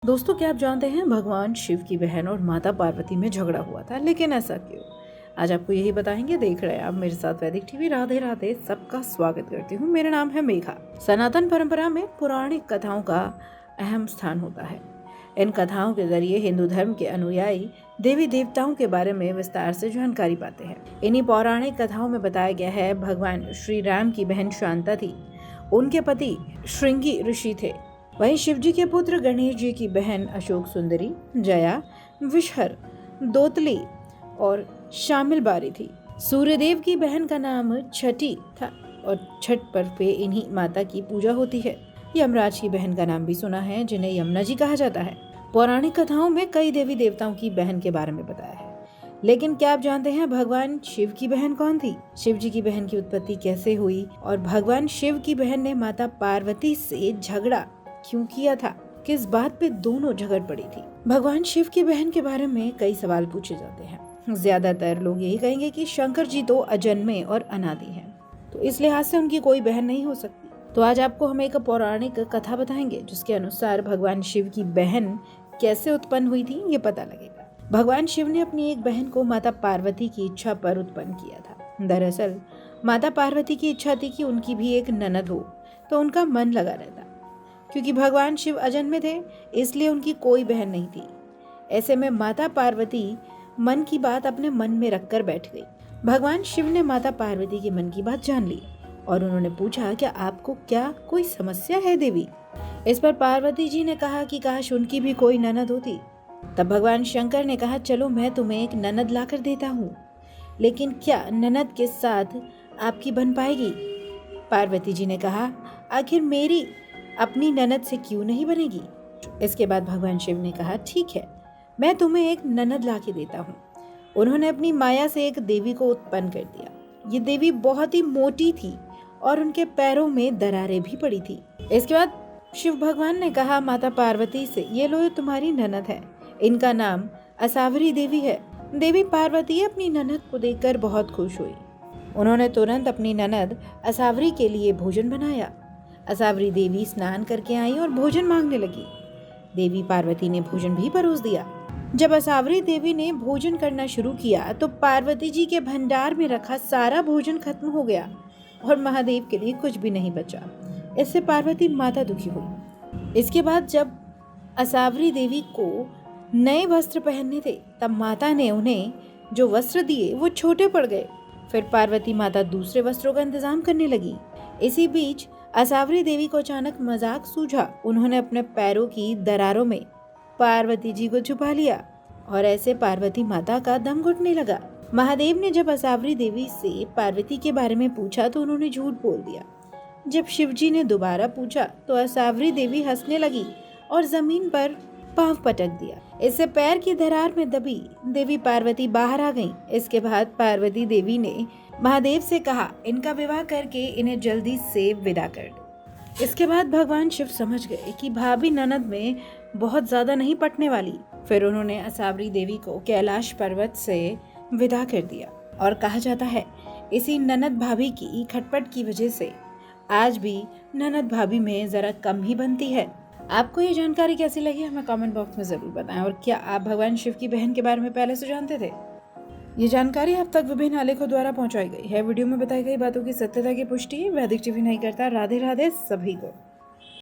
दोस्तों, क्या आप जानते हैं भगवान शिव की बहन और माता पार्वती में झगड़ा हुआ था, लेकिन ऐसा क्यों? आज आपको यही बताएंगे। देख रहे हैं आप मेरे साथ वैदिक टीवी। राधे राधे, सबका स्वागत करती हूँ। मेरा नाम है मेघा। सनातन परंपरा में पौराणिक कथाओं का अहम स्थान होता है। इन कथाओं के जरिए हिंदू धर्म के अनुयायी देवी देवताओं के बारे में विस्तार से जानकारी पाते हैं। इन्हीं पौराणिक कथाओं में बताया गया है भगवान श्री राम की बहन शांता थी, उनके पति श्रृंगी ऋषि थे। वहीं शिवजी के पुत्र गणेश जी की बहन अशोक सुंदरी, जया, विषहर, दोतली और शामिल बारी थी। सूर्यदेव की बहन का नाम छठी था और छठ पर्व पे इन्हीं माता की पूजा होती है। यमराज की बहन का नाम भी सुना है, जिन्हें यमुना जी कहा जाता है। पौराणिक कथाओं में कई देवी देवताओं की बहन के बारे में बताया है, लेकिन क्या आप जानते हैं भगवान शिव की बहन कौन थी? शिव जी की बहन की उत्पत्ति कैसे हुई और भगवान शिव की बहन ने माता पार्वती से झगड़ा क्यों किया था? किस बात पे दोनों झगड़ पड़ी थी? भगवान शिव की बहन के बारे में कई सवाल पूछे जाते हैं। ज्यादातर लोग यही कहेंगे कि शंकर जी तो अजन्मे और अनादि हैं, तो इस लिहाज से उनकी कोई बहन नहीं हो सकती। तो आज आपको हम एक पौराणिक कथा बताएंगे, जिसके अनुसार भगवान शिव की बहन कैसे उत्पन्न हुई थी, ये पता लगेगा। भगवान शिव ने अपनी एक बहन को माता पार्वती की इच्छा पर उत्पन्न किया था। दरअसल माता पार्वती की इच्छा थी कि उनकी भी एक ननद हो, तो उनका मन लगा रहता। क्योंकि भगवान शिव अजन्मे थे, इसलिए उनकी कोई बहन नहीं थी। ऐसे में माता पार्वती मन की बात अपने मन में रखकर बैठ गई। भगवान शिव ने माता पार्वती के मन की बात जान ली और उन्होंने पूछा, क्या आपको क्या कोई समस्या है देवी? इस पर पार्वती जी ने कहा कि काश उनकी भी कोई ननद होती। तब भगवान शंकर ने कहा, चलो मैं तुम्हें एक ननद लाकर देता हूँ, लेकिन क्या ननद के साथ आपकी बन पाएगी? पार्वती जी ने कहा, आखिर मेरी अपनी ननद से क्यों नहीं बनेगी? इसके बाद भगवान शिव ने कहा, ठीक है, मैं तुम्हें एक ननद ला के देता हूँ। उन्होंने अपनी माया से एक देवी को उत्पन्न कर दिया। ये देवी बहुत ही मोटी थी और उनके पैरों में दरारें भी पड़ी थी। इसके बाद शिव भगवान ने कहा माता पार्वती से, ये लो, तुम्हारी ननद है, इनका नाम असावरी देवी है। देवी पार्वती अपनी ननद को देखकर बहुत खुश हुई। उन्होंने तुरंत अपनी ननद असावरी के लिए भोजन बनाया। असावरी देवी स्नान करके आई और भोजन मांगने लगी। देवी पार्वती ने भोजन भी परोस दिया। जब असावरी देवी ने भोजन करना शुरू किया तो पार्वती जी के भंडार में रखा सारा भोजन खत्म हो गया और महादेव के लिए कुछ भी नहीं बचा। इससे पार्वती माता दुखी हुई। इसके बाद जब असावरी देवी को नए वस्त्र पहनने थे, तब माता ने उन्हें जो वस्त्र दिए वो छोटे पड़ गए। फिर पार्वती माता दूसरे वस्त्रों का इंतजाम करने लगी। इसी बीच असावरी देवी को अचानक मजाक सूझा। उन्होंने अपने पैरों की दरारों में पार्वती जी को छुपा लिया और ऐसे पार्वती माता का दम घुटने लगा। महादेव ने जब असावरी देवी से पार्वती के बारे में पूछा तो उन्होंने झूठ बोल दिया। जब शिवजी ने दोबारा पूछा तो असावरी देवी हंसने लगी और जमीन पर पांव पटक दिया। इससे पैर की दरार में दबी देवी पार्वती बाहर आ गईं। इसके बाद पार्वती देवी ने महादेव से कहा, इनका विवाह करके इन्हें जल्दी से विदा कर दो। इसके बाद भगवान शिव समझ गए कि भाभी ननद में बहुत ज्यादा नहीं पटने वाली। फिर उन्होंने असावरी देवी को कैलाश पर्वत से विदा कर दिया और कहा जाता है इसी ननद भाभी की खटपट की वजह से आज भी ननद भाभी में जरा कम ही बनती है। आपको ये जानकारी कैसी लगी हमें कमेंट बॉक्स में जरूर बताएं। और क्या आप भगवान शिव की बहन के बारे में पहले से जानते थे? ये जानकारी आप तक विभिन्न आलेखों द्वारा पहुंचाई गई है। वीडियो में बताई गई बातों की सत्यता की पुष्टि वैदिक टीवी नहीं करता। राधे राधे सभी को।